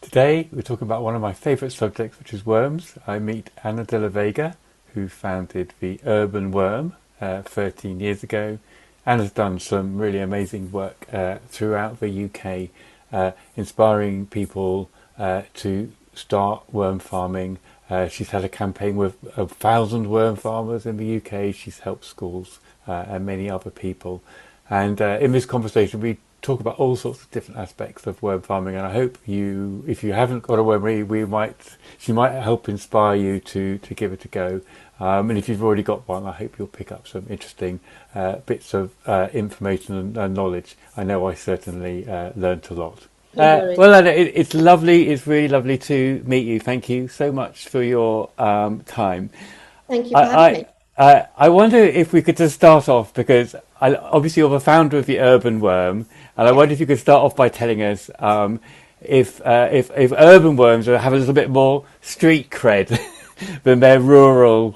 Today we're talking about one of my favourite subjects, which is worms. I meet Anna de la Vega, who founded the Urban Worm 13 years ago, and has done some really amazing work throughout the UK, inspiring people to start worm farming. She's had a campaign with 1,000 worm farmers in the UK. She's helped schools and many other people. And in this conversation, we talk about all sorts of different aspects of worm farming. And I hope you, if you haven't got a wormery, she might help inspire you to give it a go. And if you've already got one, I hope you'll pick up some interesting bits of information and knowledge. I know I certainly learnt a lot. Well, Anna, it's lovely. It's really lovely to meet you. Thank you so much for your time. Thank you for having I, me. I wonder if we could just start off because obviously you're the founder of the Urban Worm, and I Yeah. wonder if you could start off by telling us if urban worms have a little bit more street cred than their rural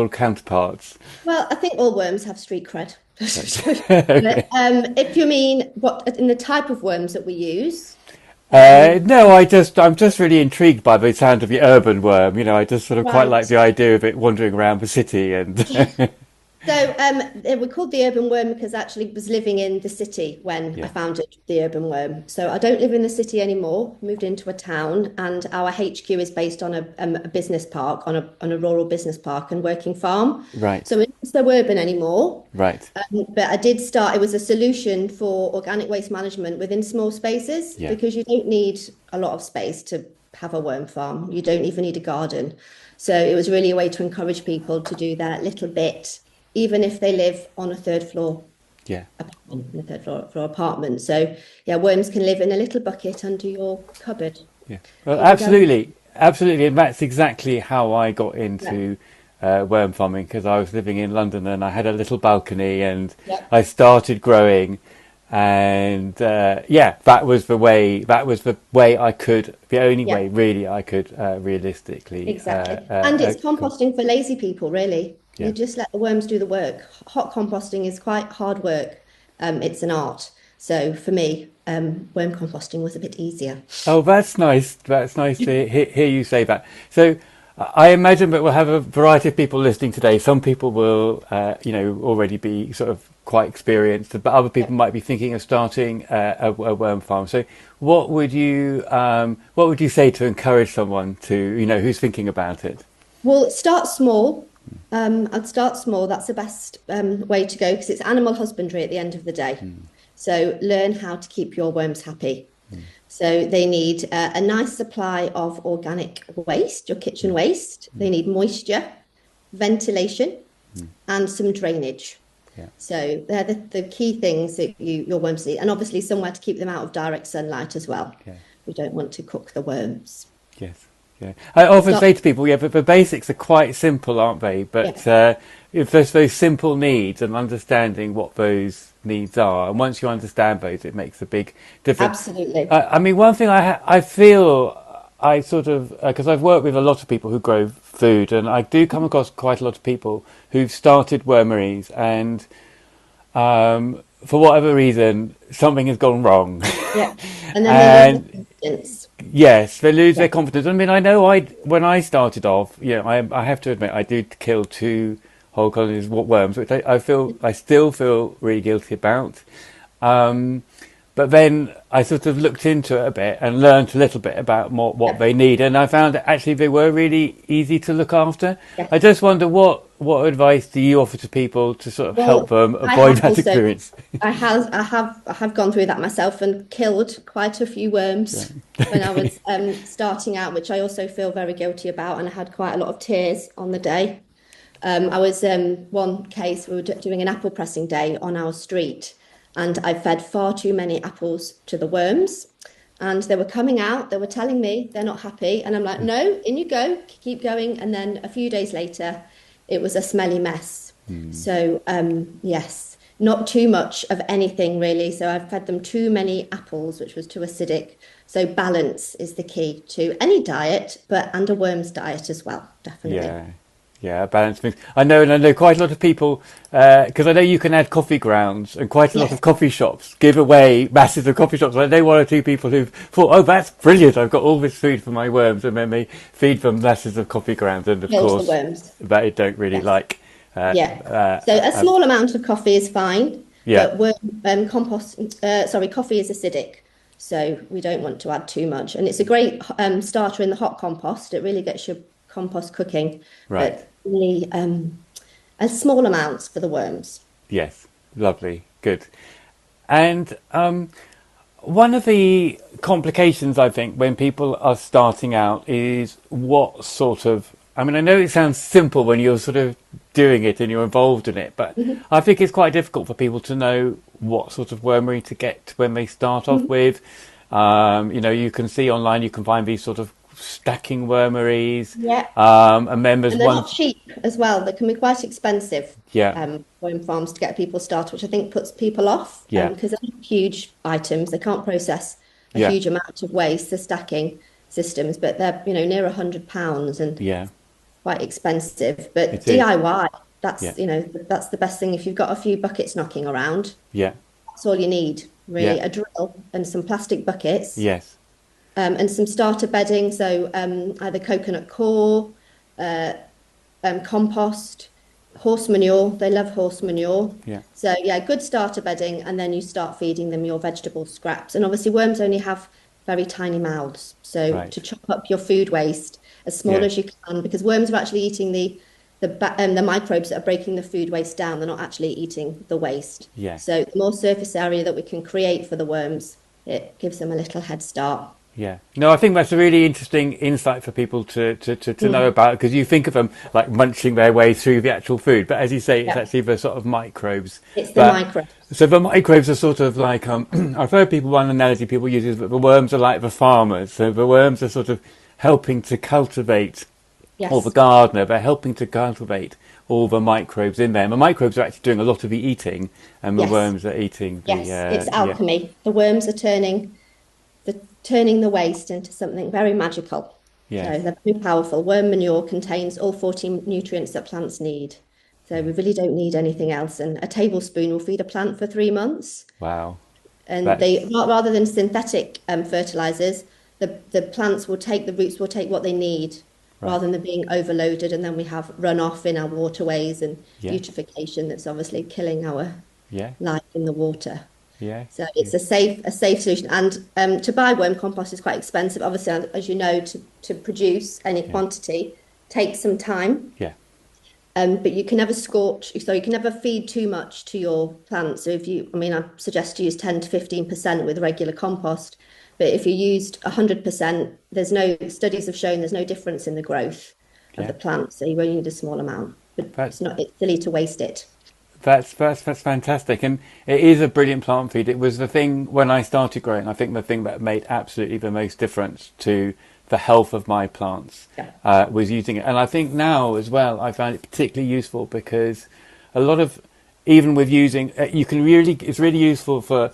counterparts. Well, I think all worms have street cred. Okay. But, if you mean what in the type of worms that we use, um, No, I'm just really intrigued by the sound of the urban worm. You know, I just sort of quite like right. the idea of it wandering around the city and So we're called the urban worm because I actually was living in the city when I yeah, founded the urban worm. So I don't live in the city anymore. Moved into a town, and our HQ is based on a business park, on a rural business park and working farm. right, So it's so urban anymore. right, But I did start, it was a solution for organic waste management within small spaces yeah, because you don't need a lot of space to have a worm farm. You don't even need a garden. So it was really a way to encourage people to do that little bit, even if they live on a third floor yeah. apartment, in a third floor apartment. So yeah, worms can live in a little bucket under your cupboard. Yeah, well, Or down. absolutely, absolutely, and that's exactly how I got Yeah. into worm farming because I was living in London and I had a little balcony and Yeah. I started growing, and yeah, that was the way. That was the way I could, the only Yeah. way really I could realistically. Exactly. And it's composting for lazy people, really. You Yeah. just let the worms do the work. Hot composting is quite hard work. It's an art. So for me, worm composting was a bit easier. Oh, that's nice. That's nice to hear you say that. So, I imagine that we'll have a variety of people listening today. Some people will, already be sort of quite experienced, but other Yeah. people might be thinking of starting a worm farm. So, what would you say to encourage someone to, who's thinking about it? Well, start small. I'd start small. That's the best way to go because it's animal husbandry at the end of the day. So learn how to keep your worms happy. So they need a nice supply of organic waste, your kitchen waste. They need moisture, ventilation, and some drainage. Yeah. So they're the key things that your worms need. And obviously somewhere to keep them out of direct sunlight as well. Yeah. We don't want to cook the worms. Yes. Yeah. I often Start, say to people, yeah, but the basics are quite simple, aren't they? yeah, But if there's those simple needs and understanding what those needs are, and once you understand those, it makes a big difference. absolutely. I mean, one thing I feel I sort of because I've worked with a lot of people who grow food, and I do come across quite a lot of people who've started wormeries, and for whatever reason, something has gone wrong, Yeah. And then they lose and their confidence. yes, they lose Yeah. their confidence. I mean, I know when I started off, I have to admit I did kill two whole colonies of worms, which I still feel really guilty about. Um, but then I sort of looked into it a bit and learned a little bit about what Yeah. they need, and I found that actually they were really easy to look after. Yeah. I just wonder what advice do you offer to people to sort of help Well, them I avoid have that also, experience? I have gone through that myself and killed quite a few worms when I was starting out, which I also feel very guilty about, and I had quite a lot of tears on the day. I was one case we were doing an apple pressing day on our street, and I fed far too many apples to the worms, and they were coming out. They were telling me they're not happy, and I'm like, no, in you go, keep going. And then a few days later, it was a smelly mess. So yes, not too much of anything really. So I fed them too many apples, which was too acidic. So balance is the key to any diet, but and a worms diet as well, definitely. Yeah. Yeah, balance things. I know, and I know quite a lot of people, because I know you can add coffee grounds, and quite a lot of Yes. coffee shops give away masses of coffee shops. I know one or two people who've thought, oh, that's brilliant, I've got all this food for my worms, and then they feed them masses of coffee grounds, and of Kills the course, worms. they don't really Yes. like. Uh, Yeah. uh, So a uh, small amount of coffee is fine, yeah, but coffee is acidic. So we don't want to add too much. And it's a great starter in the hot compost. It really gets your compost cooking, right. but really a small amounts for the worms. Yes, lovely, good. And one of the complications, I think, when people are starting out is what sort of. I mean, I know it sounds simple when you're sort of doing it and you're involved in it, but Mhm. I think it's quite difficult for people to know what sort of wormery to get when they start off Mhm. with. You can see online, you can find these sort of stacking wormeries, Yeah. and then there's And they're one. not cheap as well. They can be quite expensive Yeah, worm farms to get people started, which I think puts people off yeah, because they're not huge items. They can't process a yeah, huge amount of waste, the stacking systems, but they're, near £100 and yeah. quite expensive. But It is. DIY, Yeah, that's the best thing. If you've got a few buckets knocking around, yeah, that's all you need, yeah. really. A drill and some plastic buckets, Yes. and some starter bedding. So either coconut coir, uh, compost, horse manure. They love horse manure. Yeah. So yeah, good starter bedding, and then you start feeding them your vegetable scraps. And obviously, worms only have very tiny mouths, so to Right. chop up your food waste as small Yeah. as you can, because worms are actually eating the microbes that are breaking the food waste down. They're not actually eating the waste. Yeah. So the more surface area that we can create for the worms, it gives them a little head start. Yeah. No, I think that's a really interesting insight for people to know Mm, about because you think of them like munching their way through the actual food, but as you say, it's yeah, actually the sort of microbes. it's the But microbes. so the microbes are sort of like I've heard people one analogy people use is that the worms are like the farmers. So the worms are sort of helping to cultivate, or the Yes. gardener, they're helping to cultivate all the microbes in there. And the microbes are actually doing a lot of the eating, and the Yes. worms are eating the Yes, it's yeah, alchemy. The worms are turning the waste into something very magical. So yes, they're very powerful. Worm manure contains all 14 nutrients that plants need. So yeah. we really don't need anything else. And a tablespoon will feed a plant for 3 months. Wow, And they that's rather than synthetic fertilizers, the roots will take what they need right. rather than being overloaded. And then we have runoff in our waterways and Yeah, eutrophication that's obviously killing our yeah, life in the water. yeah, So yeah, it's a safe solution. And to buy worm compost is quite expensive. Obviously, as you know, to produce any yeah, quantity takes some time. yeah, But you can never scorch, so you can never feed too much to your plants. So I suggest you use 10 to 15% with regular compost. But if you used 100%, studies have shown there's no difference in the growth of yeah. the plant. So you only need a small amount. But That it's silly to waste it. that's fantastic, and it is a brilliant plant feed. It was the thing when I started growing. I think the thing that made absolutely the most difference to the health of my plants Yeah. was using it, and I think now as well I found it particularly useful because a lot of even with using you can really it's really useful for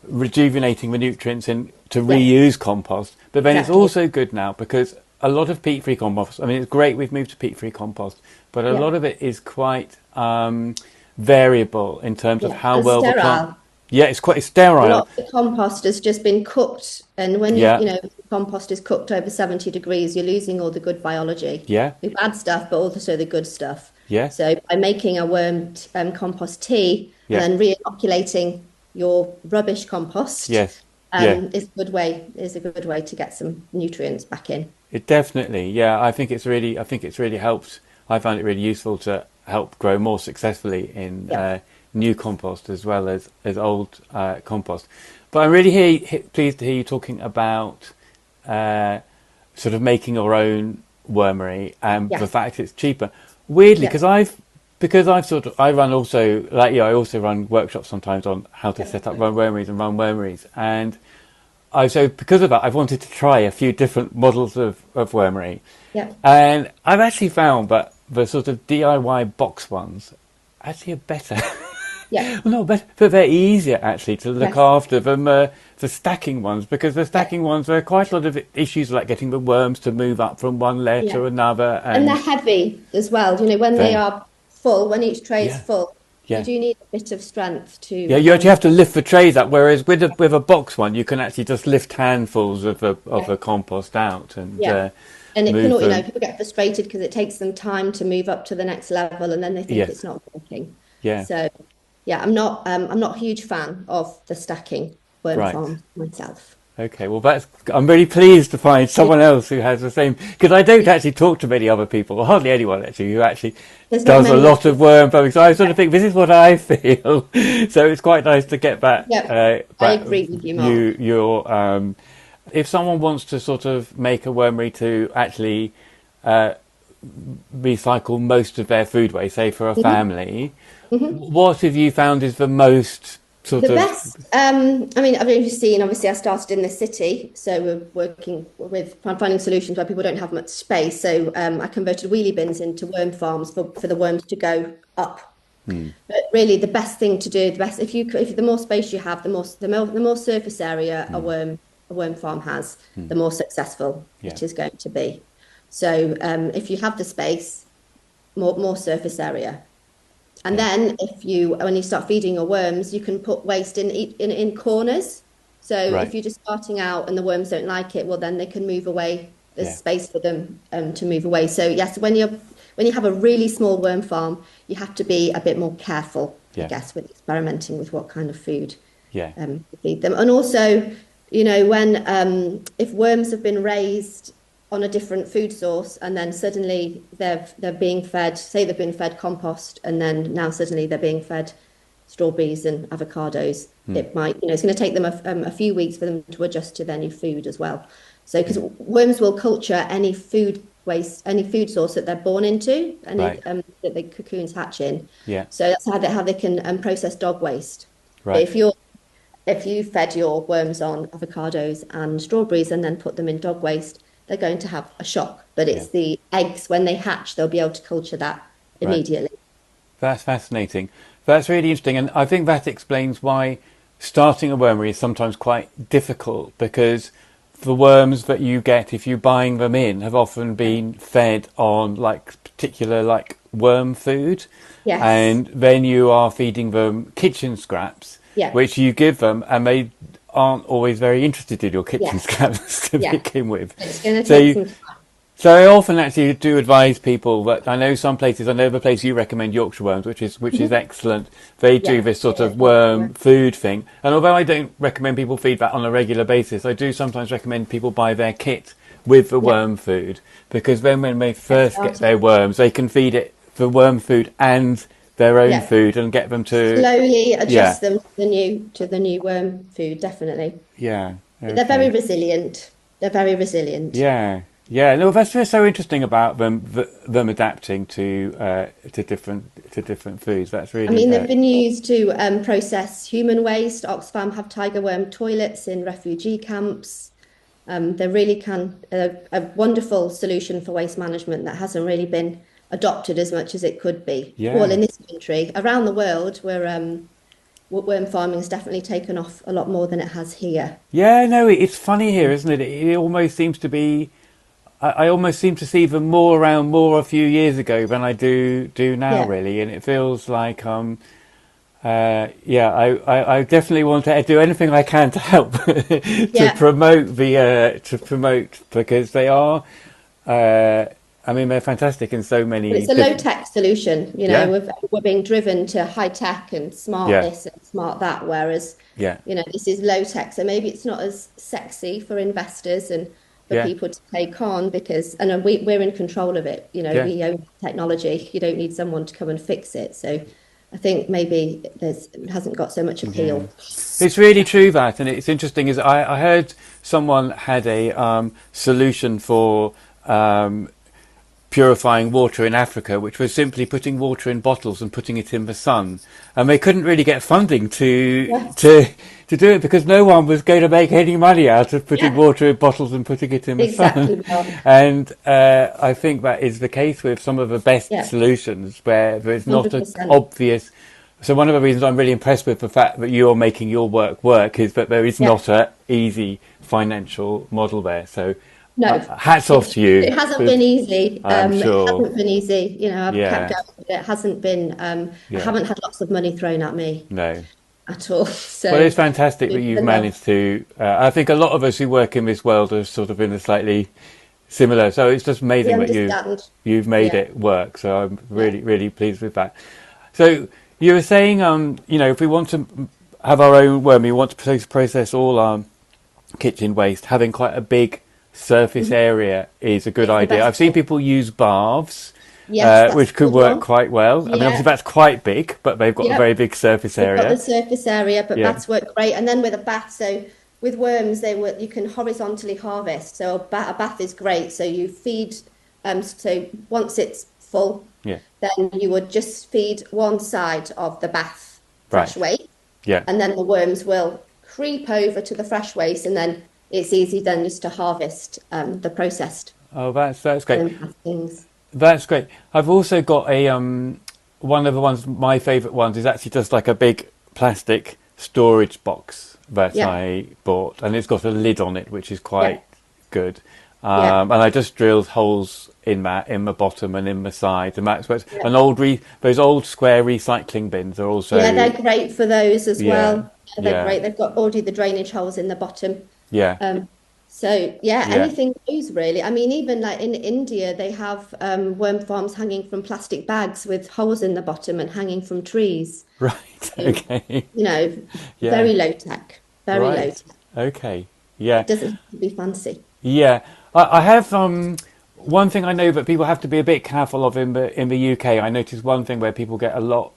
rejuvenating the nutrients and to Yes, reuse compost. But then it's exactly. also good now because a lot of peat-free compost. I mean, it's great we've moved to peat-free compost, but a Yeah. lot of it is quite variable in terms of Yeah. how And well the plant. sterile. Yeah, it's quite A sterile. lot of the compost has just been cooked, and when Yeah, compost is cooked over 70 degrees, you're losing all the good biology, yeah, the bad stuff, but also the good stuff. yeah, So by making a compost tea and yeah, then re-inoculating your rubbish compost, yes, yeah. is a good way to get some nutrients back in. It definitely. Yeah, I think it's really helped. I found it really useful to help grow more successfully in Yeah. new compost as well as old compost. But I'm really pleased to hear you talking about uh, sort of making your own wormery and the Yes. fact it's cheaper. Weirdly, Yeah. because I've sort of I run also like you, I also run workshops sometimes on how to Yeah. set up run wormeries and run wormeries, and so because of that, I've wanted to try a few different models of wormery, Yeah. and I've actually found that the sort of DIY box ones actually are better. Yeah. Well, no, but they're easier actually to look Yes. after than the stacking ones, because the Yeah. stacking ones, there are quite a lot of issues like getting the worms to move up from one layer Yeah. to another, And they're and heavy as well. When they they, are full, when each tray is yeah, full, you yeah. do need a bit of strength Yeah, to you actually have to lift the trays up, whereas with a box one, you can actually just lift handfuls of yeah, the compost out and yeah. And it can, move them. people get frustrated because it takes them time to move up to the next level and then they think it's Yes, not working. yeah, So yeah, I'm not a huge fan of the stacking worm right. farms myself. Okay, well, I'm really pleased to find Yeah. someone else who has the same, because I don't actually talk to many other people, or hardly anyone actually, who actually There's not does a many lot others. of worm farming. So I sort of think this is what I feel. So it's quite nice to get Yeah, I back agree with you, Mark. your, if someone wants to sort of make a wormery to actually, uh, recycle most of their food waste, say for a Mhm, family, mhm. what have you found is the most sort The of, best, I mean, I've only seen, obviously, I started in the city, so we're working with finding solutions where people don't have much space. So I converted wheelie bins into worm farms for the worms to go up. hmm, But really, the best thing to do, the best if the more space you have, the more surface area hmm, a worm farm has, hmm, the more successful yeah, it is going to be. So if you have the space, more surface area. And yeah, then when you start feeding your worms, you can put waste in corners. So right, if you're just starting out and the worms don't like it, well, then they can move away. There's yeah, space for them to move away. So yes, when you have a really small worm farm, you have to be a bit more careful, I yeah, guess, with experimenting with what kind of food yeah, to feed them. And also, when if worms have been raised on a different food source and then suddenly they're being fed, say they've been fed compost and then now suddenly they're being fed strawberries and avocados, hmm, it might, it's going to take them a few weeks for them to adjust to their new food as well. So because yeah, worms will culture any food waste, any food source that they're born into, any right, that the cocoons hatch in. yeah, So that's how they can process dog waste. But right, if you fed your worms on avocados and strawberries and then put them in dog waste, they're going to have a shock. But yeah, it's the eggs, when they hatch, they'll be able to culture that right. immediately. That's fascinating. That's really interesting, and I think that explains why starting a wormery is sometimes quite difficult, because the worms that you get if you're buying them in have often been fed on like particular like worm food, Yes. and then you are feeding them kitchen scraps, Yeah. which you give them, and they aren't always very interested in your kitchen Yeah. scraps to Yeah. begin with. It's going to So take you, some time. so I often actually do advise people that I know some places. I know the place you recommend, Yorkshire worms, which is Mhm. excellent. They do Yeah. this sort of Yeah. worm food thing, and although I don't recommend people feed that on a regular basis, I do sometimes recommend people buy their kit with the Yeah. worm food, because then when they Get first get started. their worms, they can feed it the worm food and their own Yeah. food and get them to, Slowly yeah, adjust them to the new worm food, definitely. yeah, But they're very okay. resilient. They're very resilient. Yeah, yeah. No, that's what's so interesting about them adapting to different foods. That's I really mean, they've been used to process human waste. Oxfam have tiger worm toilets in refugee camps. They really can a wonderful solution for waste management that hasn't really been adopted as much as it could be. Well, yeah, in this country, around the world, where worm farming has definitely taken off a lot more than it has here. yeah. No, it's funny here, isn't it? It almost seems to be. I almost seem to see them more around more a few years ago than I do now, Yeah, really, and it feels like yeah, I definitely want to do anything I can to help yeah. to promote, because they are. I mean, they're fantastic in so But many it's a low different. tech solution. Yeah, We're being driven to high tech and smart yeah, this and smart that, whereas yeah, this is low tech. So maybe it's not as sexy for investors and for yeah, people to take on because, and we're in control of it. yeah. We own technology. You don't need someone to come and fix it. So I think maybe it hasn't got so much Yeah, appeal. it's really true that, and it's interesting. Is I heard someone had a solution for purifying water in Africa, which was simply putting water in bottles and putting it in the sun, and they couldn't really get funding Yes. to do it because no one was going to make any money out of putting Yeah, water in bottles and putting it in the sun. exactly, Mark. And I think that is the case with some of the best Yeah, solutions where there's not an 100%. obvious So one of the reasons I'm really impressed with the fact that you're making your work is that there is Yeah. not a easy financial model there. So No, hats off to it you. hasn't been easy. I'm It sure. hasn't been easy. You know, I've kept Yeah, going, but it hasn't been. I yeah, haven't had lots of money thrown at me no. at all. Well, So, it's fantastic that you've even though, managed to. I think a lot of us who work in this world are sort of in a slightly similar. So it's just we amazing that understand. you've made Yeah, it work. So I'm yeah. really pleased with that. So you were saying, if we want to have our own worm, we want to process all our kitchen waste, having quite a big surface Mhm. area is a good It's the idea. I've best seen way. people use baths, Yes, that's which a could good work one. quite well. I mean, obviously Yeah, that's quite big, but they've got a very yep. big surface They've got the area. surface area, but Yeah, bats work great. And then with a bath, so with worms, you can horizontally harvest. So a bath is great. So you feed, so once it's full, yeah, then you would just feed one side of the bath fresh right. waste, Yeah. and then the worms will creep over to the fresh waste, and then it's easy then just to harvest the processed Oh, that's great. things. That's great. I've also got a one of the ones my favourite ones is actually just like a big plastic storage box that Yeah, I bought, and it's got a lid on it, which is yeah, quite good. yeah, And I just drilled holes in that in the bottom and in the side, and that's what's yeah. an those old square recycling bins are Yeah, also they're great for those as yeah well. Yeah, they're yeah great. They've got already the drainage holes in the bottom. yeah Um, so yeah, yeah anything goes really. I mean, even like in India, they have worm farms hanging from plastic bags with holes in the bottom and hanging from trees. right So, okay you know, yeah very low tech, very low right tech. okay yeah. It doesn't have to be fancy. Yeah, I have one thing I know that people have to be a bit careful of in the UK. I noticed one thing where people get a lot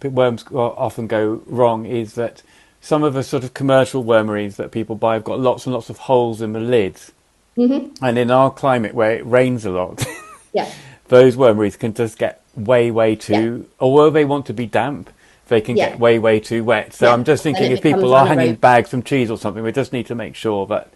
worms often go wrong is that some of the sort of commercial wormeries that people buy have got lots and lots of holes in the lids. Hmm. And in our climate where it rains a lot, Yeah, those wormeries can just get way yeah, too. Although they want to be damp, they can get yeah, way too wet. So I'm yeah. just Then thinking it if people becomes are hanging anaerobic, bags from trees or something, we just need to make sure that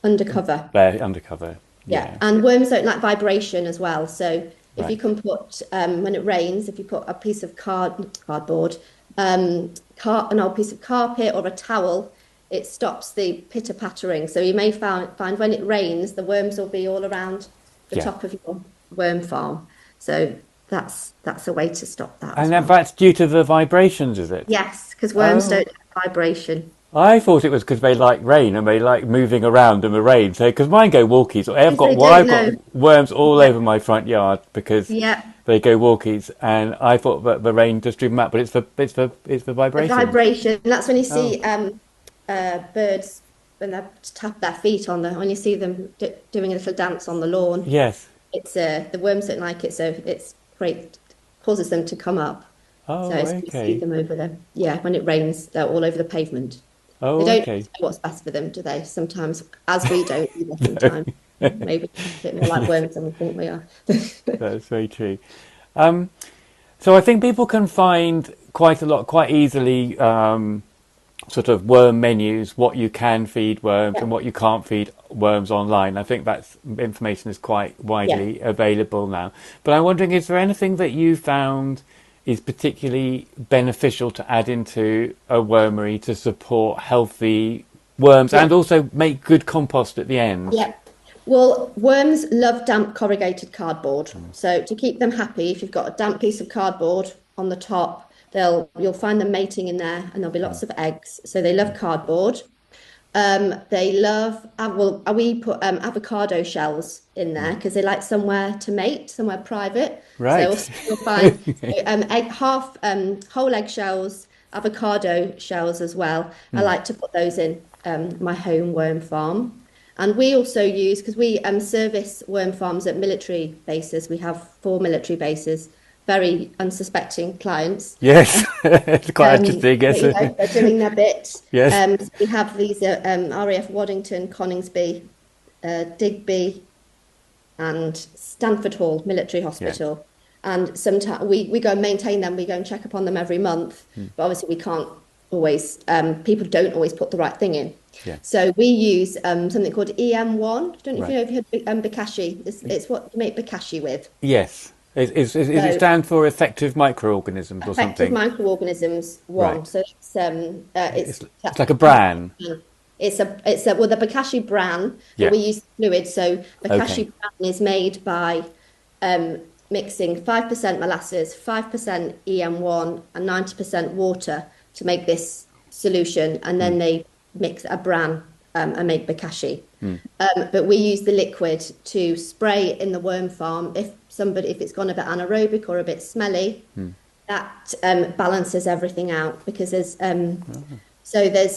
undercover. they're undercover. Yeah, Yeah, and worms don't like vibration as well. So if you right. can put, when it rains, if you put a piece of cardboard, an old piece of carpet or a towel, it stops the pitter pattering. So you may find when it rains, the worms will be all around the Yeah. top of your worm farm. So that's a way to stop that And as then well. that's due to the vibrations, is it? Yes, because worms Oh, don't have vibration. I thought it was because they like rain and they like moving around in the rain. So, because mine go walkies, If they don't I've got know, worms all yeah, over my front yard because yeah. they go walkies, and I thought that the rain just drew them out, but it's the The vibrations. vibration, that's when you Oh, see birds when they tap their feet on when you see them doing a little dance on the lawn. yes. It's the worms don't like it, so it's great, causes them to come up. So Oh, it's you see okay. them over them. Yeah, when it rains, they're all over the pavement. They Oh, don't always okay. know what's best for them, do they? Sometimes, as we don't either sometimes. Maybe a bit more like worms than we think we are. That's very true. Um, so I think people can find quite easily. Sort of worm menus, what you can feed worms Yeah, and what you can't feed worms online. I think that's information is quite yeah, widely available now. But I'm wondering, is there anything that you found is particularly beneficial to add into a wormery to support healthy worms yeah, and also make good compost at the end? yeah. Well, worms love damp corrugated cardboard. So to keep them happy, if you've got a damp piece of cardboard on the top, you'll find them mating in there, and there'll be lots of eggs. So they love cardboard. They love we put avocado shells in there because they like somewhere to mate, somewhere private. So Right. also you'll find whole egg shells, avocado shells as well. I Hmm. like to put those in my home worm farm. And we also use, because we service worm farms at military bases. We have 4 military bases, very unsuspecting clients. Yes. It's quite interesting. But Yes. you know, they're doing their bit. Yes. So we have these RAF Waddington, Coningsby, Digby, and Stanford Hall Military Yeah. Hospital. And sometimes we go and maintain them. We go and check upon them every month. Hmm. But obviously, we can't always, people don't always put the right thing in. Yeah. So we use something called EM1. I don't know if you Right. know if you had Bikashi. It's what you make Bikashi with. Yes. Is it So stand for effective microorganisms or effective something? microorganisms one. Right. So It's like a bran. it's a well the Bokashi bran, but Yeah. we use fluid. So Okay. Bokashi bran is made by um, mixing 5% molasses, 5% EM1, and 90% water to make this solution, and Mm. then they mix a bran and make Bokashi. Mm. But we use the liquid to spray in the worm farm if it's gone a bit anaerobic or a bit smelly. Mm. That balances everything out because there's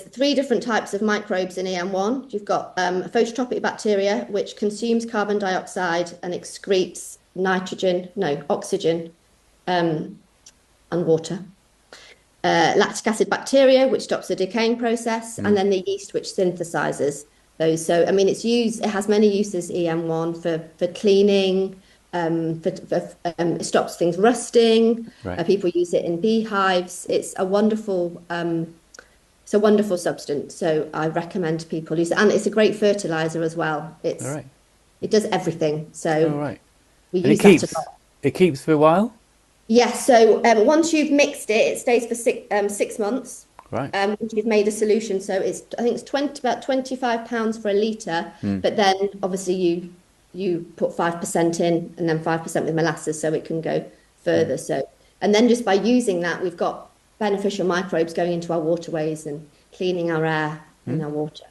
three different types of microbes in EM1. You've got a phototropic bacteria, which consumes carbon dioxide and excretes oxygen, and water. Lactic acid bacteria, which stops the decaying process, and Mm. then the yeast, which synthesizes those. So, I mean, it has many uses, EM1, for cleaning, it stops things rusting. Right. People use it in beehives. It's a wonderful substance, so I recommend people use it, and it's a great fertilizer as well. All right. It does everything, All so right. we And use that a lot. it keeps for a while. Yes, so once you've mixed it, it stays for 6 months. Right. Once you've made a solution, so I think it's about £25 for a litre, Mm. but then obviously you put 5% in and then 5% with molasses, so it can go Mm. further. So and then just by using that, we've got beneficial microbes going into our waterways and cleaning our air and Mm. our water.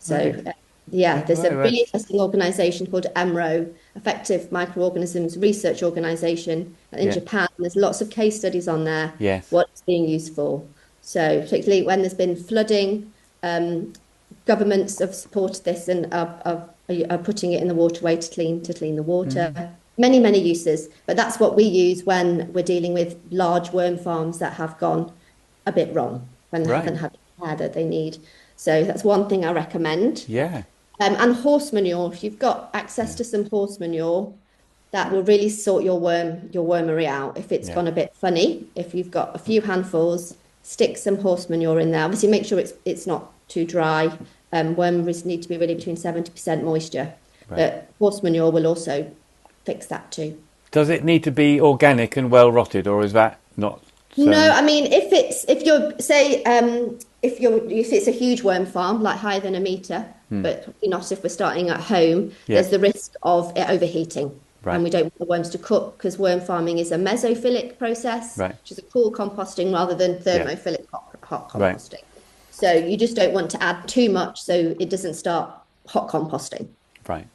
Right. So yeah, there's a Right. really Right. interesting organisation called EMRO, Effective Microorganisms Research Organisation in Yeah. Japan. There's lots of case studies on there, Yes. what it's being used for. So particularly when there's been flooding, governments have supported this and are putting it in the waterway to clean the water. Mm. Many uses, but that's what we use when we're dealing with large worm farms that have gone a bit wrong, when they Right. haven't had the care that they need. So that's one thing I recommend. Yeah. And horse manure, if you've got access Yeah. to some horse manure, that will really sort your wormery out. If it's Yeah. gone a bit funny, if you've got a few handfuls, stick some horse manure in there. Obviously, make sure it's not too dry. Wormeries need to be really between 70% moisture, Right. but horse manure will also fix that too. Does it need to be organic and well rotted, or is that not? No, I mean if you're say if it's a huge worm farm like higher than a meter, Hmm. but not if we're starting at home, Yeah. there's the risk of it overheating, Right. and we don't want the worms to cook because worm farming is a mesophilic process, Right. which is a cool composting rather than Yeah. thermophilic hot Right. composting. So you just don't want to add too much so it doesn't start hot composting. Right.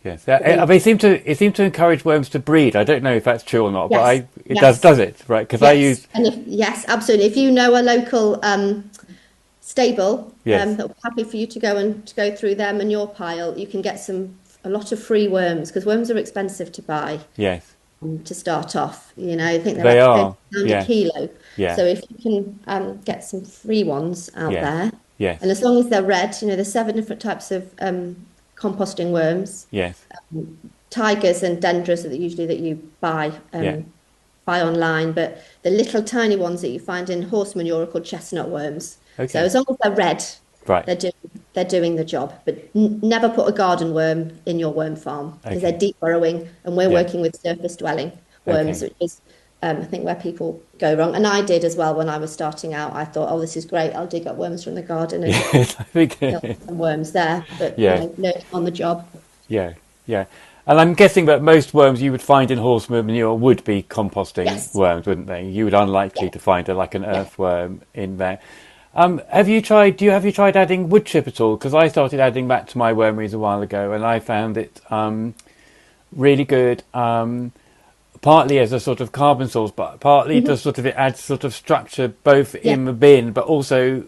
Yes. But we, It seems to encourage worms to breed. I don't know if that's true or not, but yes, it yes, does it right? Because I yes, use and yes, absolutely. If you know a local stable yes. that will be happy for you to go through their manure pile, you can get a lot of free worms because worms are expensive to buy Yes. to start off. I think they're They like are. £30 a Yeah. kilo. Yeah. So if you can get some free ones out Yes. there, Yes. and as long as they're red, there's 7 different types of composting worms. Yes. Tigers and dendras are usually that you Yeah. buy online, but the little tiny ones that you find in horse manure are called chestnut worms. So Okay. as long as they're red, Right. they're doing the job. But never put a garden worm in your worm farm because they're Okay. deep burrowing, and we're Yeah. working with surface dwelling worms, Okay. which is I think where people go wrong. And I did as well when I was starting out. I thought, oh, this is great. I'll dig up worms from the garden and Yes. I think. kill some worms there. But Yeah. learn on the job. Yeah. Yeah. And I'm guessing that most worms you would find in horse manure would be composting Yes. worms, wouldn't they? You would unlikely Yeah. to find like an Yeah. earthworm in there. Have you tried adding wood chip at all? Because I started adding that to my wormeries a while ago, and I found it really good. Partly as a sort of carbon source, but partly Mhm. to sort of it adds sort of structure both Yeah. in the bin, but also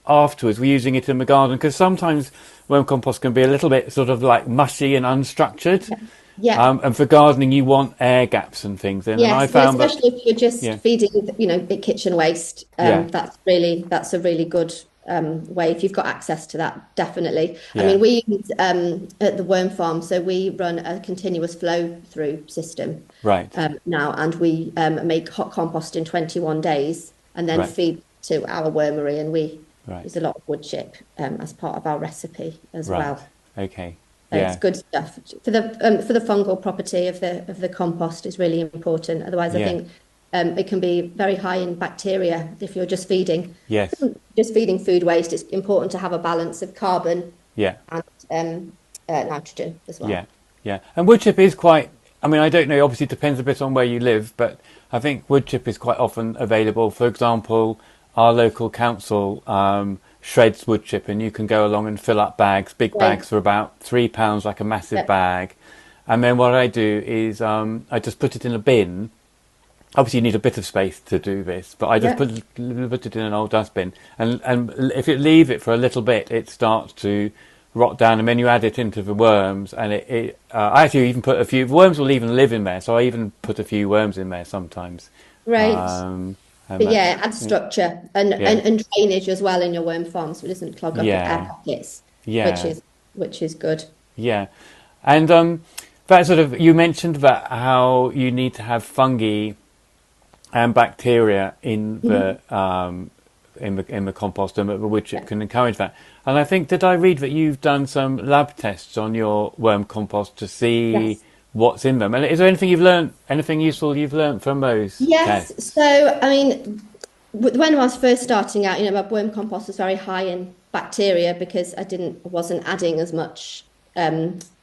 afterwards we're using it in the garden because sometimes worm compost can be a little bit sort of like mushy and unstructured. Yeah. And for gardening, you want air gaps and things in. And I Yes, well, found that, especially if you're just yeah, feeding, big kitchen waste. yeah, That's a really good way if you've got access to that. Definitely. I yeah, mean, we use at the worm farm, so we run a continuous flow through system right, now, and we make hot compost in 21 days, and then right, feed to our wormery, and we right, use a lot of wood chip as part of our recipe as right. well. Okay, So it's Yeah. good stuff for the fungal property of the compost is really important. Otherwise, I Yeah. think it can be very high in bacteria if you're Yes. just feeding food waste. It's important to have a balance of carbon Yeah. and nitrogen as Yeah. well. Yeah. And wood chip is quite. I mean, I don't know. Obviously, it depends a bit on where you live, but I think wood chip is quite often available. For example, our local council shreds wood chip, and you can go along and fill up bags, big Great. bags for about £3, like a massive Yep. bag. And then what I do is I just put it in a bin. Obviously, you need a bit of space to do this, but I just Yep. put it in an old dustbin, and if you leave it for a little bit, it starts to rot down, and then you add it into the worms, and I actually even put a few worms will even live in there, so I even put a few worms in there sometimes, Great. um, and But yeah, that's it adds structure yeah, and drainage as well in your worm farm, so it doesn't clog up your air yeah, pockets, which yeah, is which is good. yeah, and that sort of you mentioned that how you need to have fungi and bacteria Mhm. in the compost, and the wood chip can encourage that. And I think, did I read that you've done some lab tests on your worm compost to see Yes. what's in them? And is there anything you've learned, anything useful you've learned from those Yes. tests? So, I mean, when I was first starting out, my worm compost was very high in bacteria because I wasn't adding as much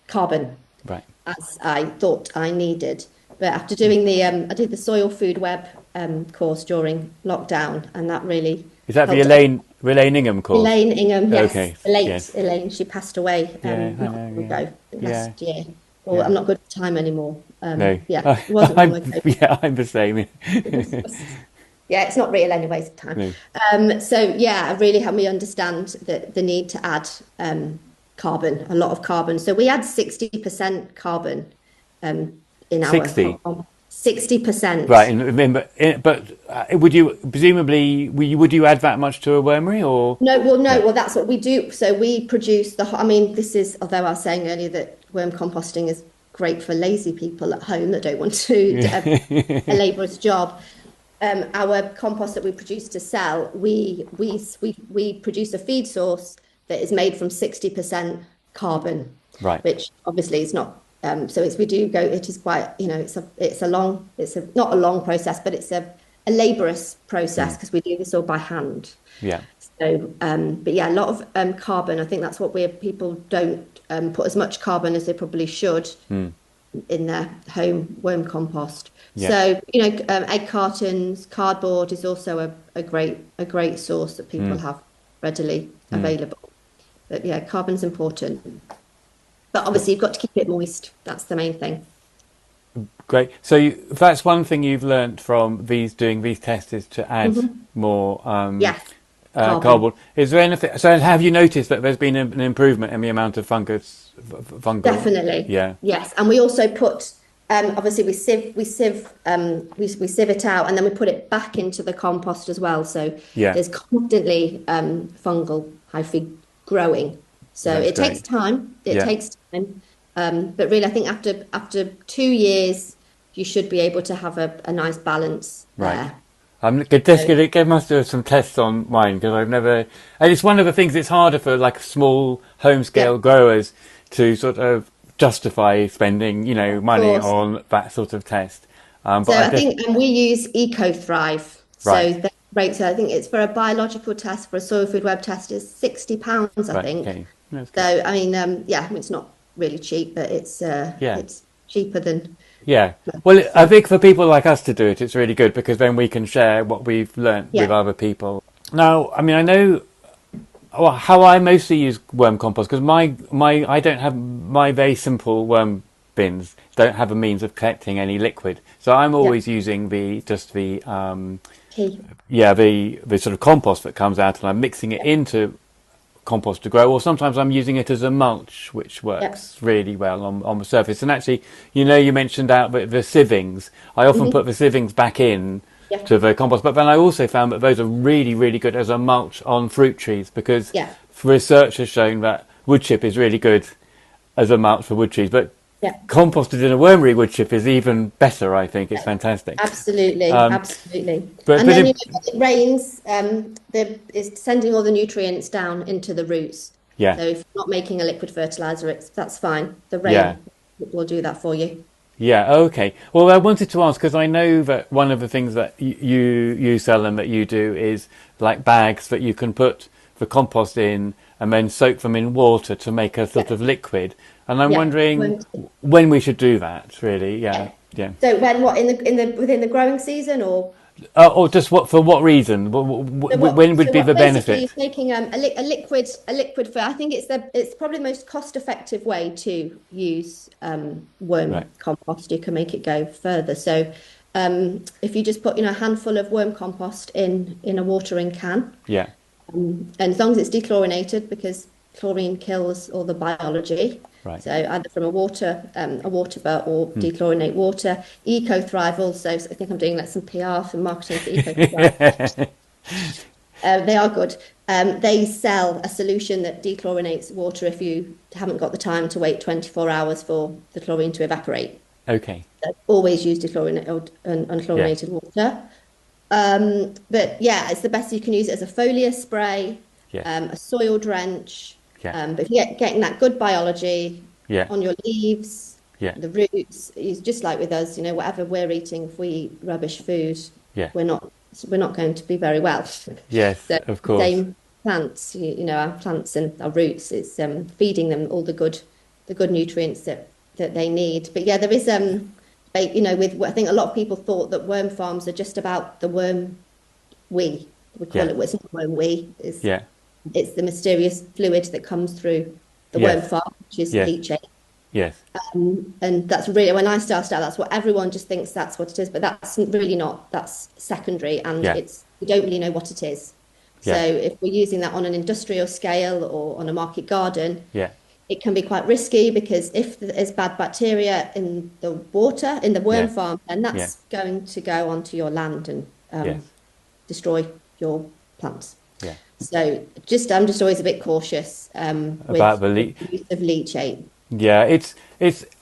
carbon Right. as I thought I needed. But after doing I did the soil food web course during lockdown, and that really Is that the helped. Elaine Ingham course? Elaine Ingham, yes, Okay. the late Yes. Elaine. She passed away Yeah, I not know. long Yeah. ago, Yeah. last year. Well, Yeah. I'm not good at time anymore. No. Yeah, it wasn't long ago. I'm the same. Yeah, it's not real anyways, time. No. So yeah, it really helped me understand the need to add carbon, a lot of carbon. So we add 60% carbon in our 60. 60%. Right, but would you presumably would you add that much to a wormery or No, well, no, no? well, that's what we do. So we produce I mean, this is, although I was saying earlier that worm composting is great for lazy people at home that don't want to do a labourer's job. Our compost that we produce to sell, we produce a feed source that is made from 60% carbon, Right. which obviously is not. So we do go. It is quite, it's not a long process, but it's a laborious process Mm. because we do this all by hand. Yeah. So, but yeah, a lot of carbon. I think that's what people don't put as much carbon as they probably should Mm. in their home worm compost. Yeah. So, egg cartons, cardboard is also a great source that people Mm. have readily Mm. available. But yeah, carbon's important. But Great. obviously, you've got to keep it moist. That's the main thing. Great. So that's one thing you've learnt from doing these tests is to add Hmm. more Yes, carbon. cardboard. Is there anything? So have you noticed that there's been an improvement in the amount of fungal? Definitely. Yeah. Yes. And we also put, obviously we sieve it out and then we put it back into the compost as well. So Yeah. there's constantly fungal hyphae growing. So That's it takes great. time. It Yeah. takes time. But really, I think after 2 years, you should be able to have a nice balance Right. there. I'm So, must do some tests on mine because I've never. And it's one of the things. It's harder for like small home yeah, scale growers to sort of justify spending, of money course. on that sort of test. But So I I just think, and we use EcoThrive. So right, the rate, so I think it's for a biological test, for a soil food web test is £60, I right, think. okay, that's good. So I mean, yeah, I mean, it's not really cheap, but Yeah, it's cheaper than yeah. most Well, I things. think for people like us to do it, it's really good because then we can share what we've learnt with Yeah. other people. Now, I mean, I know. Well, how I mostly use worm compost because my I don't have my very simple worm bins don't have a means of collecting any liquid, so I'm Yeah. always using the Key. yeah the sort of compost that comes out, and I'm mixing it Yeah. into compost to grow, or sometimes I'm using it as a mulch, which Yeah. works really well on the surface. And actually, you mentioned out the sievings. I often Hmm. put the sievings back in Yeah. to the compost, but then I also found that those are really, really good as a mulch on fruit trees because Yeah. research has shown that wood chip is really good as a mulch for wood trees, but Yeah. composted in a wormery wood chip is even better. I think it's fantastic. Absolutely, Um, absolutely. but And but then it, when it rains, it's sending all the nutrients down into the roots. Yeah. So if you're not making a liquid fertilizer, that's fine. The Yeah. rain will do that for you. Yeah, okay. Well, I wanted to ask because I know that one of the things that you sell and that you do is like bags that you can put the compost in and then soak them in water to make a sort Yeah, of liquid. And I'm yeah. wondering when we should do that, really. Yeah, yeah. So when what in the within the growing season or Or just what for what reason? When would be the basically benefit? you're making a liquid for I think it's probably the most cost effective way to use Right. worm compost. You can make it go further. So if you just put a handful of worm compost in a watering can, Yeah. and as long as it's dechlorinated, because chlorine kills all the biology. Right. So either from a water butt or dechlorinate water. Eco Thrive also. So I think I'm doing like some PR for marketing for Eco Thrive. They are good. They sell a solution that dechlorinates water if you haven't got the time to wait 24 hours for the chlorine to evaporate. Okay. So always use dechlorinated and Yeah. unchlorinated water. But yeah, it's the best you can use it as a foliar spray, Yes. a soil drench. Yeah. But if you getting that good biology Yeah. on your leaves, Yeah. the roots, it's just like with us, whatever we're eating, if we eat rubbish food, Yeah. we're not we're not going to be very well. Yes. So Of the course. same plants, our plants and our roots, it's feeding them all the good nutrients that they need. But yeah, there is with I think a lot of people thought that worm farms are just about the worm wee. We call Yeah. it, well, it's not worm wee. Yeah. It's the mysterious fluid that comes through the worm Yes. farm, which is Yes. leachate. Yes. And that's really, when I started out, that's what everyone just thinks that's what it is, but that's really not. That's secondary, and Yeah. we don't really know what it is. So Yeah. if we're using that on an industrial scale or on a market garden, Yeah. it can be quite risky because if there's bad bacteria in the water, in the worm Yeah. farm, then Yeah. that's going to go onto your land and Yes. destroy your plants. Yeah. So I'm just always a bit cautious About with the the use of leachate. Yeah,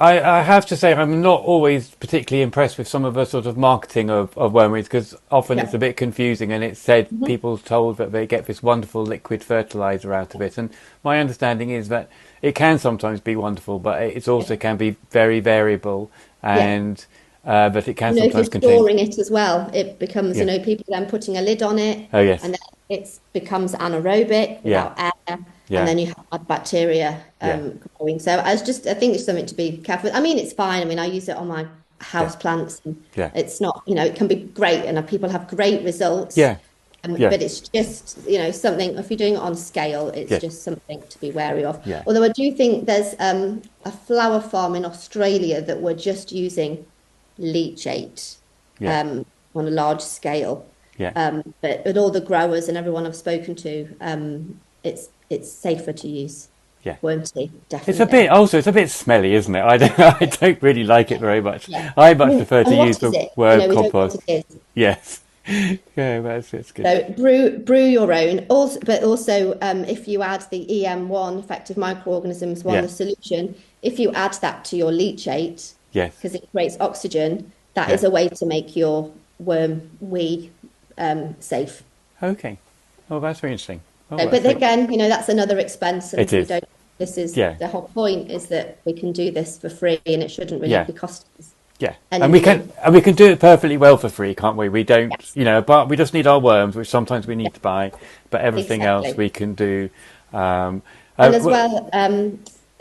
I have to say I'm not always particularly impressed with some of the sort of marketing of wormeries because often it's Yeah. a bit confusing and it's said Mhm. people told that they get this wonderful liquid fertilizer out of it, and my understanding is that it can sometimes be wonderful, but it also can be very variable, Yeah. and that it can If you're sometimes contain. storing it as well, it becomes, Yeah. people then putting a lid on it, Oh yes. and then it becomes anaerobic Yeah. without air, and Yeah. then you have bad bacteria Yeah. growing. So I think it's something to be careful with. I mean, it's fine. I mean, I use it on my Yeah. house plants, and Yeah. it's not, it can be great, and people have great results. Yeah. Yeah. But it's just, something, if you're doing it on scale, it's Yes. just something to be wary of. Yeah. Although I do think there's a flower farm in Australia that were just using leachate Yeah. on a large scale. Yeah. But with all the growers and everyone I've spoken to, it's safer to use Yeah. worm tea, It's a definitely. bit also it's a bit smelly, isn't it? I don't I don't really like it very much. Yeah. I I much mean, prefer to and use what is the it? worm We don't know what compost. it is. Yes. Yeah, that's good. So brew your own. Also, but also, if you add the EM1 effective microorganisms one, Yeah. the solution, if you add that to your leachate, Yes. because it creates oxygen, that Yeah. is a way to make your worm wee safe. Okay. Oh, that's very interesting. Oh, So, that's but again, that's another expense, and it we is. don't. This is Yeah. the whole point, is that we can do this for free, and it shouldn't really Yeah. be costing us Yeah. any And we money. can do it perfectly well for free, can't we? We don't, Yes, but we just need our worms, which sometimes we yeah, need to buy, but everything else exactly. we can do. Um, And as well, well,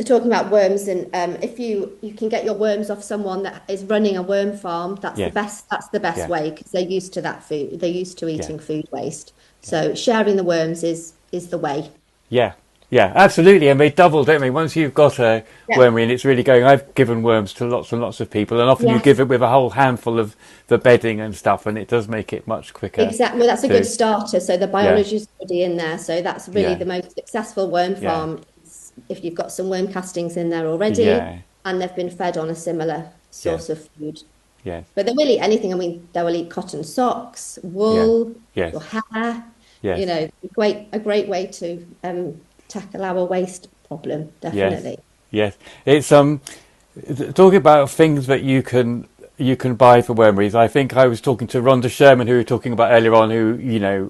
talking about worms, and if you can get your worms off someone that is running a worm farm, that's the yes. best. That's the best Yeah. way, because they're used to that food. They're used to Yeah. eating food waste. Yeah. So sharing the worms is the way. Yeah, yeah, absolutely. And they double, don't they? Once you've got a Yeah. wormery and it's really going, I've given worms to lots and lots of people, and often you Yes. give it with a whole handful of the bedding and stuff, and it does make it much quicker Exactly. Well, that's a good to, starter. So the yeah, biology is already in there. So that's really yeah, the most successful worm yeah, farm. Is if you've got some worm castings in there already, yeah, and they've been fed on a similar yes, source of food. yes, But they will eat anything. I mean, they will eat cotton socks, yeah, wool, yes, your hair. yes, A great way to tackle our waste problem, yes, definitely. yes. It's talking about things that you can buy for wormeries. I think I was talking to Rhonda Sherman, who we were talking about earlier on, who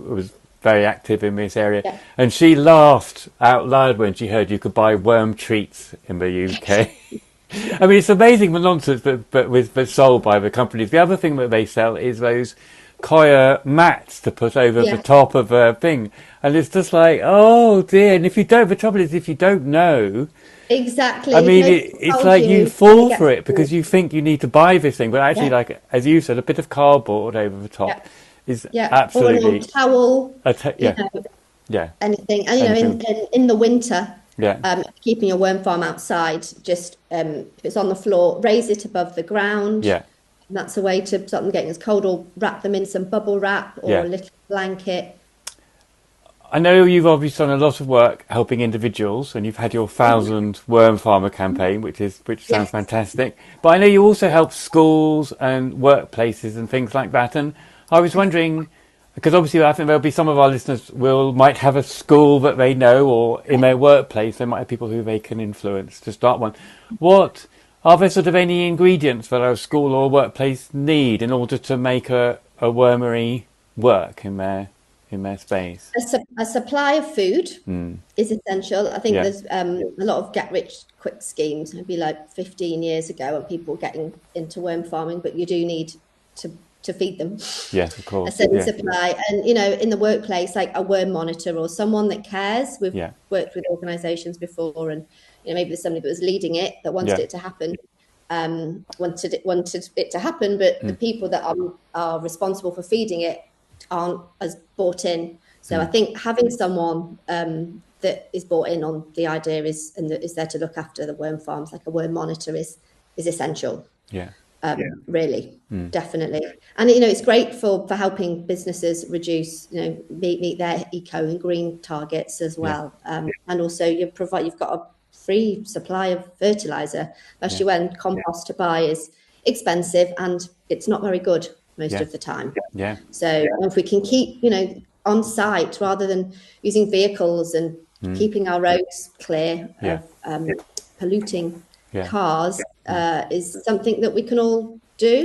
was very active in this area, Yeah. and she laughed out loud when she heard you could buy worm treats in the UK. I mean, it's amazing the nonsense, but sold by the companies. The other thing that they sell is those coir mats to put over the Yeah, top of a thing, and it's just like, oh dear. And if you don't, the trouble is, if you don't know, exactly. I If mean, nobody it's told like you, you and it fall gets for it because you think you need to buy this thing, but actually, yeah, like as you said, a bit of cardboard over the yeah, top is yeah, or an old absolutely towel, you yeah, know, yeah, anything. And anything, in the winter, yeah, keeping a worm farm outside, just if it's on the floor, raise it above the ground. yeah, And that's a way to stop them getting as cold, or wrap them in some bubble wrap or yeah. a little blanket. I know you've obviously done a lot of work helping individuals, and you've had your 1,000 worm farmer campaign, which sounds Yes. fantastic. But I know you also help schools and workplaces and things like that. And I was wondering, because obviously I think there'll be some of our listeners might have a school that they know, or in their workplace they might have people who they can influence to start one. What are there sort of any ingredients that a school or workplace need in order to make a wormery work in their space? A supply of food Mm. is essential. I think Yeah. there's a lot of get rich quick schemes, maybe like 15 years ago, and people getting into worm farming, but you do need to feed them Yes, of a course. steady Yeah. supply. And in the workplace, like a worm monitor or someone that cares. We've Yeah. worked with organisations before, and maybe there's somebody that was leading it that wanted Yeah. it to happen. Wanted it to happen, but the Mm. people that are responsible for feeding it aren't as bought in. So I Mm. think having someone that is bought in on the idea is there to look after the worm farms, like a worm monitor, is essential. Yeah. Really, Mm. definitely. And it's great for helping businesses reduce, meet their eco and green targets as Yeah. well. And also you've got a free supply of fertilizer, Yeah. especially when compost to buy is expensive and it's not very good most Yeah. of the time. Yeah. So if we can keep, on site rather than using vehicles, and Mm. keeping our roads clear Yeah. of polluting Yeah. cars, Mm. is something that we can all do.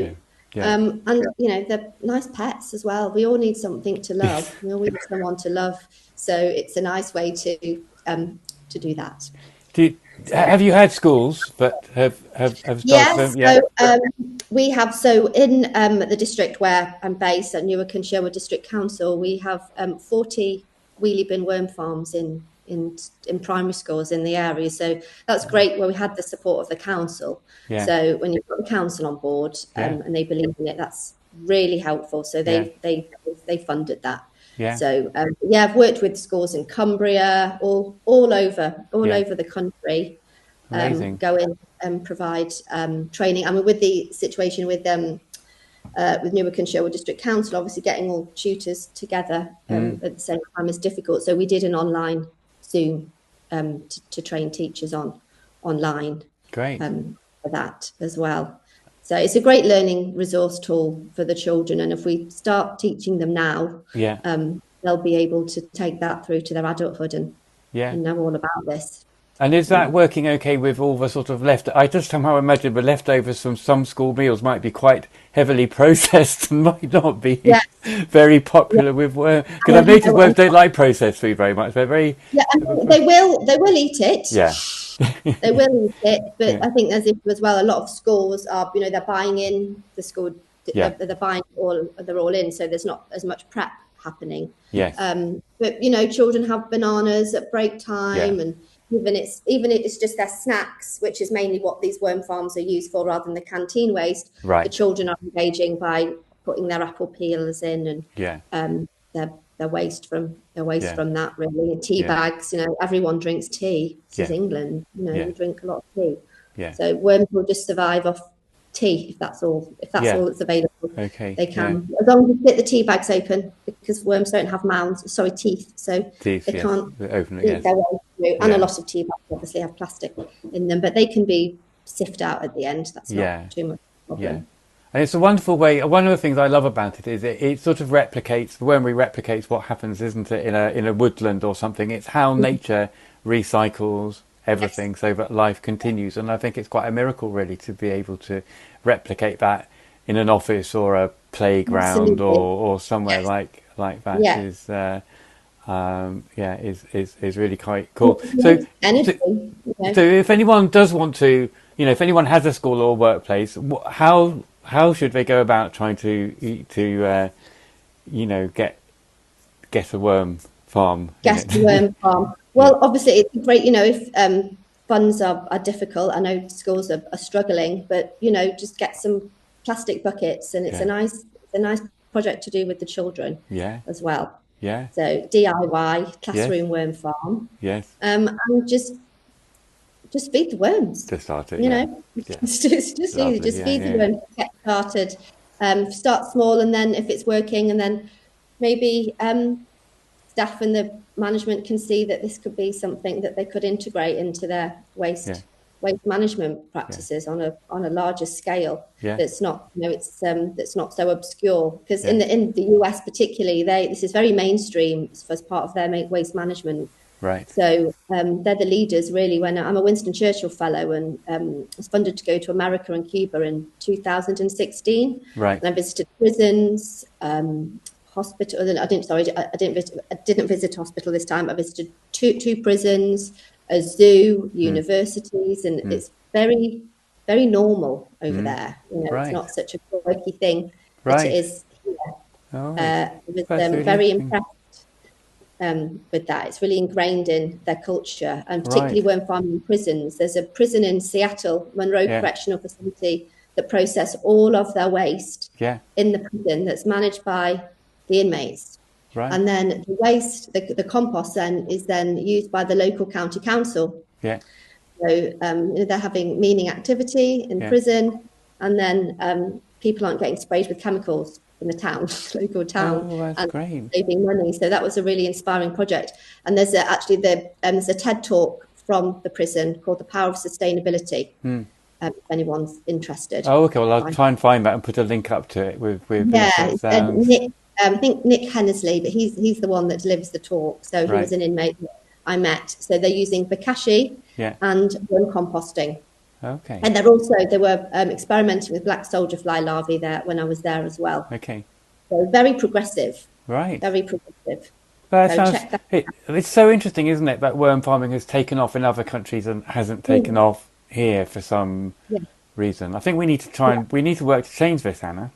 Yeah. Yeah. And they're nice pets as well. We all need something to love. We all need someone to love. So it's a nice way to do that. Have you had schools that have started Yes, them? Yeah. so we have, in the district where I'm based at Newark and Sherwood District Council, we have 40 wheelie bin worm farms in primary schools in the area. So that's great, where we had the support of the council. Yeah. So when you've got the council on board, Yeah. and they believe in it, that's really helpful. So Yeah. they funded that. Yeah. So I've worked with schools in Cumbria, all over Yeah. the country. Amazing. Go in and provide training. I mean, with the situation with Newark and Sherwood District Council, obviously getting all tutors together at the same time is difficult. So we did an online Zoom to train teachers online Great. for that as well. So it's a great learning resource tool for the children. And if we start teaching them now, Yeah. they'll be able to take that through to their adulthood and Yeah. know all about this. And is that working okay with all the sort of I just somehow imagine the leftovers from some school meals might be quite heavily processed and might not be Yes. very popular with worms. Because I've noticed worms don't like processed food very much. They're very, Yeah, and they will eat it. yeah, They will eat it, but yeah, I think there's issue as well. A lot of schools are, they're buying in the school. yeah, They're buying they're all in, so there's not as much prep happening. yes, But children have bananas at break time, yeah, and even if it's just their snacks, which is mainly what these worm farms are used for, rather than the canteen waste. The right, children are engaging by putting their apple peels in, and yeah, their waste from yeah, that, really. And tea yeah, bags, everyone drinks tea. This is yeah, England, yeah, we drink a lot of tea. yeah, So worms will just survive off tea if that's all yeah, that's available. okay, They yeah, can, as long as you split the tea bags open, because worms don't have teeth, so teeth, they yes, can't the opener, eat yes, their way through. And a yeah, lot of tea bags obviously have plastic in them, but they can be sifted out at the end. That's yeah, not too much yeah. problem. And it's a wonderful way. One of the things I love about it is it sort of replicates the worm replicates what happens, isn't it, in a woodland or something. It's how nature recycles everything so that life continues. And I think it's quite a miracle, really, to be able to replicate that in an office or a playground Absolutely. or somewhere like that. Yeah. Is yeah, is really quite cool. So, Anything, you know. so if anyone does want to, if anyone has a school or workplace, how should they go about trying to get a worm farm in Gas to it? worm farm. Yeah, Well, obviously, it's great, if funds are difficult. I know schools are struggling, but just get some plastic buckets, and yeah, it's a nice project to do with the children yeah, as well. yeah, So DIY yes, classroom worm farm, yes. and just feed the worms. To start it, You yeah, know, yeah, just easy. lovely, Just yeah, feed the yeah, worms. Get started. Start small, and then if it's working, and then maybe staff and the management can see that this could be something that they could integrate into their yeah, waste management yeah, practices on a larger scale. yeah, That's not, that's not so obscure, because yeah, in the US particularly, this is very mainstream as part of their waste management. right, So they're the leaders, really. When I'm a Winston Churchill Fellow, and was funded to go to America and Cuba in 2016, right, and I visited prisons, hospital. I didn't. Sorry, I didn't visit hospital this time. I visited two prisons, a zoo, mm, universities, and mm, it's very, very normal over mm, there. It's right, not such a quirky thing that it right. is here. All right, I was that's really very interesting. impressed with that. It's really ingrained in their culture, and Right, particularly worm farming in prisons. There's a prison in Seattle, Monroe yeah, Correctional Facility, that process all of their waste yeah, in the prison, that's managed by the inmates. right, And then the waste, the compost then is then used by the local county council. yeah, So they're having meaning activity in yeah. prison, and then people aren't getting sprayed with chemicals in the town, local town, Oh, that's and great. saving money. So that was a really inspiring project. And there's a TED talk from the prison called "The Power of Sustainability." Hmm. If anyone's interested. Oh, okay. Well, I'll try and find that and put a link up to it with this. Yeah, That sounds Nick. I think Nick Hennesley, but he's the one that delivers the talk. So he was right. an inmate that I met. So they're using bokashi Yeah. and worm composting, Okay. and they were experimenting with black soldier fly larvae there when I was there as well. Okay. So very progressive, Right. very progressive. Well, that So sounds. check that. It's so interesting, isn't it, that worm farming has taken off in other countries and hasn't taken Mm, off here for some yeah, reason. I think we need to yeah, we need to work to change this, Anna.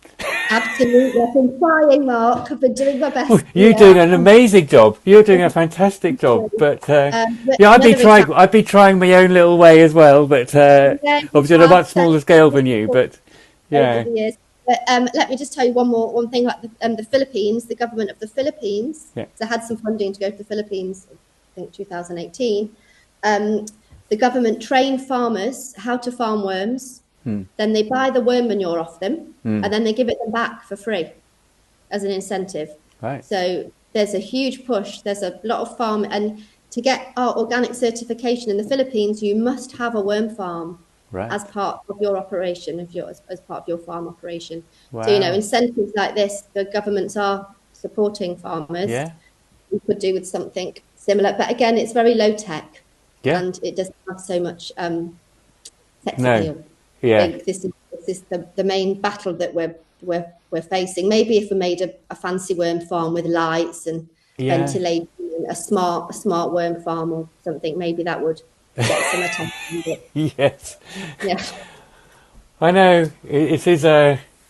absolutely. I've been trying, Mark. I've been doing my Well, best. you're Yeah. doing an amazing job. You're doing a fantastic job. But But yeah, another example. I'd be trying my own little way as well. But Yeah, you obviously on a have much smaller scale than you. But over yeah, the years. But let me just tell you one thing about the Philippines. The government of the Philippines, yeah, so I had some funding to go to the Philippines, I think 2018. Um, the government trained farmers how to farm worms. hmm, Then they buy the worm manure off them, hmm, and then they give it them back for free as an incentive. right, So there's a huge push. There's a lot of farm, and to get our organic certification in the Philippines, you must have a worm farm right. as part of your operation, as part of your farm operation. So Wow. incentives like this, the governments are supporting farmers. Yeah, We could do with something similar, but again, it's very low tech, yeah. and it doesn't have so much sex No, appeal. I yeah, think this is the main battle that we're facing. Maybe if we made a fancy worm farm with lights and yeah. ventilation, a smart worm farm or something, maybe that would get some attention. But Yes, yeah, I know. It is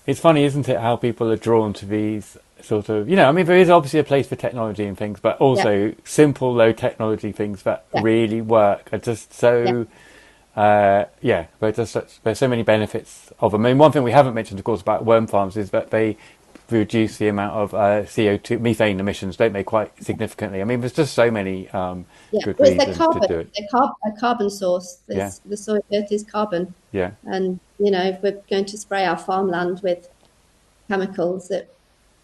it's funny, isn't it, how people are drawn to these sort of, I mean, there is obviously a place for technology and things, but yeah, also simple, low technology things that yeah, really work are just yeah. so, yeah, there's so many benefits of them. I mean, one thing we haven't mentioned, of course, about worm farms is that they reduce the amount of CO2, methane emissions, don't they, quite significantly. I mean, there's just so many Yeah, good well, it's reasons to do it. a carbon source. Yeah, The soil, earth is carbon, yeah, and if we're going to spray our farmland with chemicals that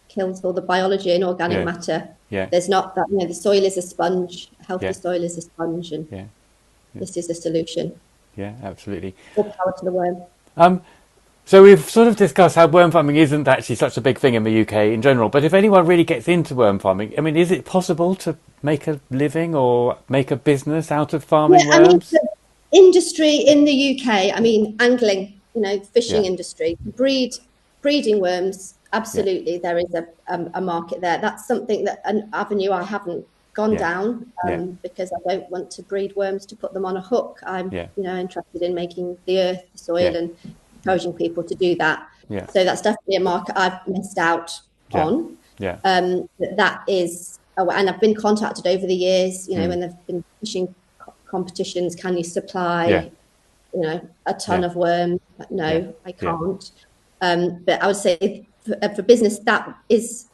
kills all the biology and organic yeah, matter, yeah, there's not that. The soil is a sponge. Healthy yeah, soil is a sponge, and yeah, yeah, this is a solution. yeah, absolutely. All power to the worm. Um, So we've sort of discussed how worm farming isn't actually such a big thing in the UK in general, but if anyone really gets into worm farming, I mean, is it possible to make a living or make a business out of Yeah, farming I mean, worms? the industry in the UK. I mean, angling. Fishing Yeah, industry. Breeding worms. yeah, Absolutely, there is a market there. That's something that an avenue I haven't gone Yeah. down Yeah. because I don't want to breed worms to put them on a hook. I'm, Yeah. interested in making the earth, the soil, Yeah. and encouraging people to do that. Yeah. So that's definitely a market I've missed out Yeah. on. Yeah. That is, and I've been contacted over the years, Mm. when they've been pushing competitions, can you Yeah. supply, a ton Yeah. of worms? But Yeah. no, I Yeah. can't. But I would say for business, that is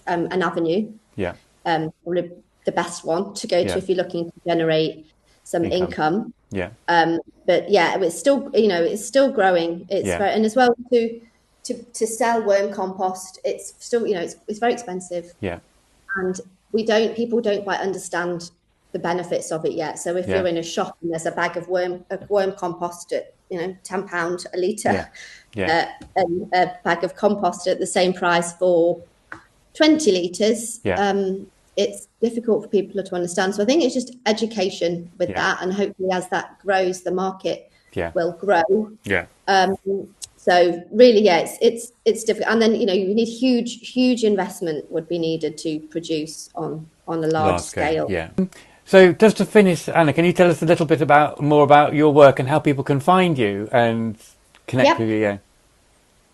an avenue, Yeah. probably the best one to go to Yeah. if you're looking to generate some Income. income. Yeah. But yeah, it's still, it's still growing. It's Yeah. very, and as well to sell worm compost, it's still, it's very expensive, Yeah. and people don't quite understand the benefits of it yet. So if Yeah. you're in a shop and there's a bag of worm compost at, £10 a Yeah. litre, Yeah. and a bag of compost at the same price for 20 litres, Yeah. it's difficult for people to understand. So I think it's just education with Yeah. that, and hopefully as that grows, the market Yeah. will grow. Yeah. So really, yeah, it's difficult, and then you need huge investment would be needed to produce on a large Large scale. scale. Yeah. So just to finish, Anna, can you tell us a little bit more about your work and how people can find you and connect with Yep. you? Yeah.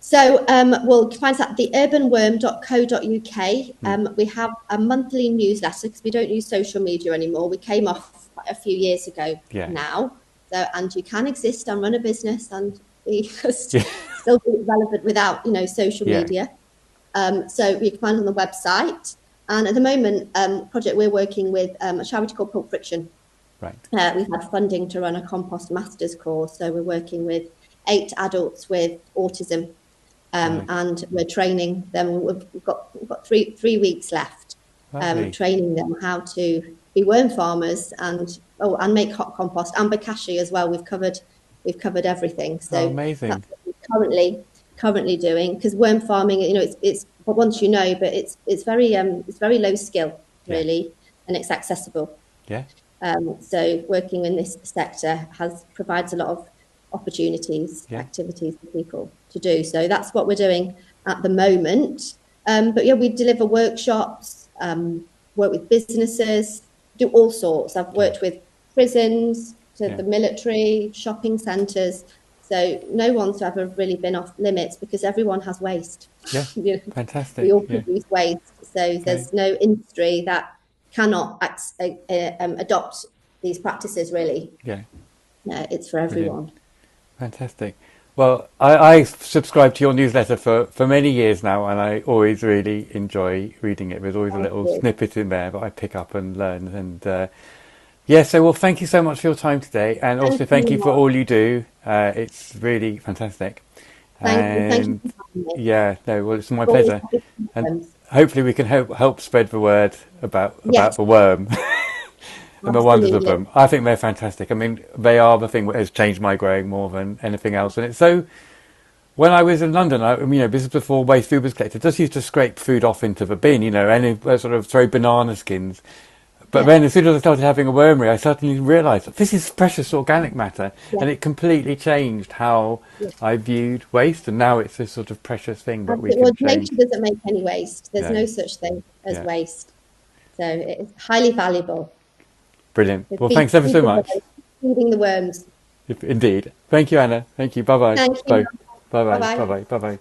So we'll find us at theurbanworm.co.uk. We have a monthly newsletter because we don't use social media anymore. We came off quite a few years ago Yeah. now. So, and you can exist and run a business and be Yeah. still be relevant without, social Yeah. media. So you can find it on the website. And at the moment, project we're working with a charity called Pulp Friction. Right. We've had funding to run a compost master's course. So we're working with 8 adults with autism. Right. And we're training them. We've got 3 weeks left, Lovely. training them how to be worm farmers and make hot compost and bokashi as well. We've covered everything. Oh, So amazing. that's what we're currently doing, because worm farming, it's but once but it's very low skill Yeah. really, and it's accessible. Yeah. So working in this sector provides a lot of opportunities, Yeah. activities for people to do. So that's what we're doing at the moment. But yeah, we deliver workshops, work with businesses, do all sorts. I've worked with prisons to Yeah. the military, shopping centres. So no one's ever really been off limits because everyone has waste. Yeah. We Fantastic. all Yeah. produce waste. So there's no industry that cannot adopt these practices really. Yeah. It's for everyone. Fantastic. Well, I subscribe to your newsletter for many years now, and I always really enjoy reading it. There's always a little snippet in there that I pick up and learn. And so thank you so much for your time today, and also thank you for all you do. It's really fantastic. Thank you for having me. Yeah, no, well, it's my pleasure, and hopefully we can help spread the word about the worm. And the wonders of them. I think they're fantastic. I mean, they are the thing that has changed my growing more than anything else. And it's so, when I was in London, this is before waste food was collected, I just used to scrape food off into the bin, and sort of throw banana skins. But then as soon as I started having a wormery, I suddenly realised that this is precious organic matter. And it completely changed how I viewed waste. And now it's this sort of precious thing that we can change. Nature doesn't make any waste. There's no such thing as waste. So it's highly valuable. Brilliant. Well, thanks ever so much. Feeding the worms. Indeed. Thank you, Anna. Thank you. Bye-bye. Thank you. Bye. Bye-bye. Bye-bye. Bye-bye. Bye-bye.